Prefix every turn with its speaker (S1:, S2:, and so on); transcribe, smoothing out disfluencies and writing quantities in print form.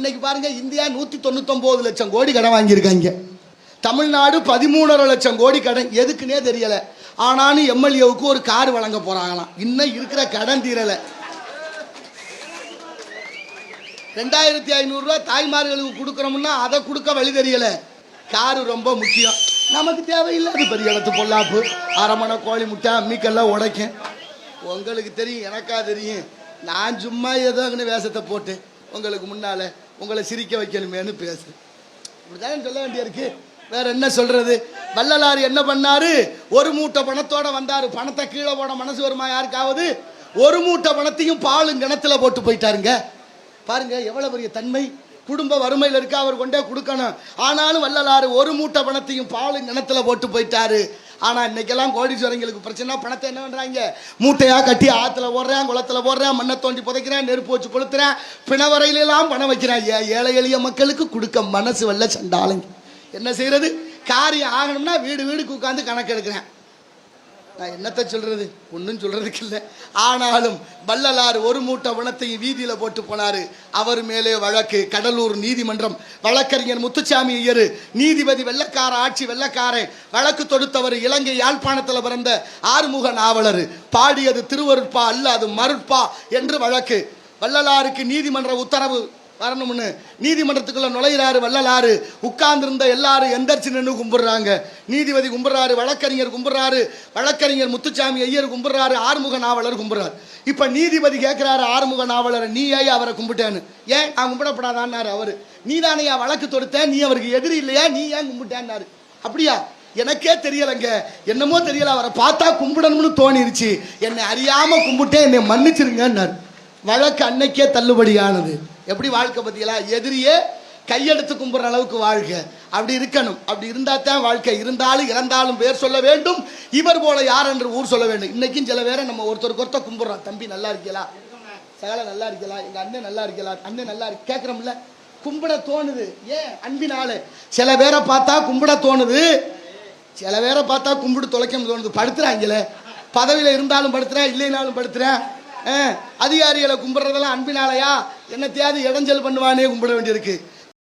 S1: இன்னைக்கு பாருங்க, இந்தியா 199 லட்சம் கோடி கடன் வாங்கியிருக்காங்க. தமிழ்நாடு 13.5 லட்சம் கோடி கடன். எதுக்குன்னே தெரியல. ஆனாலும் எம்எல்ஏவுக்கு ஒரு கார் வழங்க போறாங்களாம். இன்னும் இருக்கிற கடன் தீரல. 2500 ரூபாய் தாய்மார்களுக்கு கொடுக்குறோம்னா அதை கொடுக்க வழி தெரியல. காரு ரொம்ப முக்கியம். நமக்கு தேவையில்லை. அது பெரிய இடத்து பொல்லாப்பு, அரமணை, கோழி முட்டை, அம்மிக்கெல்லாம் உடைக்கும். உங்களுக்கு தெரியும், எனக்கா தெரியும். நான் சும்மா ஏதோ வேஷத்தை போட்டு உங்களுக்கு முன்னால உங்களை சிரிக்க வைக்கணுமேனு பேசு. இப்படிதான் சொல்ல வேண்டியிருக்கு. வேற என்ன சொல்றது? வள்ளலார் என்ன பண்ணாரு? ஒரு மூட்டை பணத்தோட வந்தாரு. பணத்தை கீழே போட மனசு வருமா யாருக்காவது? ஒரு மூட்டை பணத்தையும் பாலும் கிணத்துல போட்டு போயிட்டாருங்க. பாருங்க எவ்வளவு பெரிய தன்மை. குடும்ப வறுமையில் இருக்க, அவர் கொண்டே கொடுக்கணும். ஆனாலும் வள்ளலாறு ஒரு மூட்டை பணத்தையும் பாலும் கிணத்துல போட்டு போயிட்டாரு. ஆனா இன்னைக்கெல்லாம் கோடீஸ்வரங்களுக்கு பிரச்சனை. பணத்தை என்ன பண்றாங்க? மூட்டையா கட்டி ஆத்துல போடுறேன், குளத்துல போடுறேன், மண்ணை தோண்டி புதைக்கிறேன், நெருப்பு வச்சு கொளுத்துறேன், பிணவரையிலாம் பணம் வைக்கிறேன். ஏழை எளிய மக்களுக்கு கொடுக்க மனசு வல்ல சண்டாளுங்க. என்ன செய்யறது? காரியம் ஆகணும்னா வீடு வீடுக்கு உட்காந்து கணக்கு எடுக்கிறேன். நான் என்னத்தை சொல்றது? ஒன்றும் சொல்றதுக்கு இல்லை. ஆனாலும் வள்ளலார் ஒரு மூட்டை பணத்தையும் வீதியில போட்டு போனாரு. அவர் மேலே வழக்கு. கடலூர் நீதிமன்றம். வழக்கறிஞர் முத்துசாமி ஐயர், நீதிபதி வெள்ளக்கார ஆட்சி வெள்ளக்காரன். வழக்கு தொடுத்தவர் இலங்கை யாழ்ப்பாணத்தில் பிறந்த ஆறுமுக நாவலர். பாடியது திருவருட்பா அல்ல, அது மருட்பா என்று வழக்கு. வள்ளலாருக்கு நீதிமன்ற உத்தரவு வரணும்னு நீதிமன்றத்துக்குள்ள நுழையிறாரு வள்ளலாறு. உட்கார்ந்திருந்த எல்லாரும் எந்திரிச்சு நின்று கும்பிடுறாங்க. நீதிபதி கும்பிடுறாரு, வழக்கறிஞர் கும்பிடுறாரு, வழக்கறிஞர் முத்துசாமி ஐயர் கும்பிடுறாரு, ஆறுமுக நாவலர் கும்பிடுறாரு. இப்ப நீதிபதி கேட்கிறாரு ஆறுமுக நாவலர், நீ ஏன் அவரை கும்பிட்டேன்னு? ஏன் நான் கும்பிடப்படாதான்னாரு அவரு. நீ தானையா வழக்கு தொடுத்த, நீ அவருக்கு எதிரி இல்லையா, நீ ஏன் கும்பிட்டேன்னாரு. அப்படியா? எனக்கே தெரியலங்க, என்னமோ தெரியல, அவரை பார்த்தா கும்பிடணும்னு தோணிருச்சு, என்னை அறியாம கும்பிட்டேன், என்னை மன்னிச்சிருங்கன்னாரு. வழக்கு அன்னைக்கே தள்ளுபடியானது. எப்படி வாழ்க்கை பத்தியலா? எதிரியே கையெடுத்து கும்பிட்ற அளவுக்கு வாழ்க்கை அப்படி இருக்கணும். அப்படி இருந்தா தான் வாழ்க்கை. இருந்தாலும் இறந்தாலும் பேர் சொல்ல வேண்டும், இவர் போல யார் என்று ஊர் சொல்ல வேண்டும். இன்னைக்கும் சில பேரை நம்ம ஒருத்தருக்கு ஒருத்தர் கும்பிடுறோம். தம்பி நல்லா இருக்கலா, சகல நல்லா இருக்கலா, எங்க அண்ணன் நல்லா இருக்கலா, அண்ணன் நல்லா இருக்கு கேட்கறோம்ல, கும்பிட தோணுது. ஏன்? அன்பினால. சில பேரை பார்த்தா கும்பிட தோணுது, சில பேரை பார்த்தா கும்பிட்டு தொலைக்க தோணுது. படுத்துறாங்களே, பதவியில இருந்தாலும் படுத்துறேன், இல்லைனாலும் படுத்துறேன். அதிகாரிகளை கும்பிடுறதெல்லாம் அன்பினாலையா? என்னத்தையாவது இடைஞ்சல் பண்ணுவானே கும்பிட வேண்டியிருக்கு.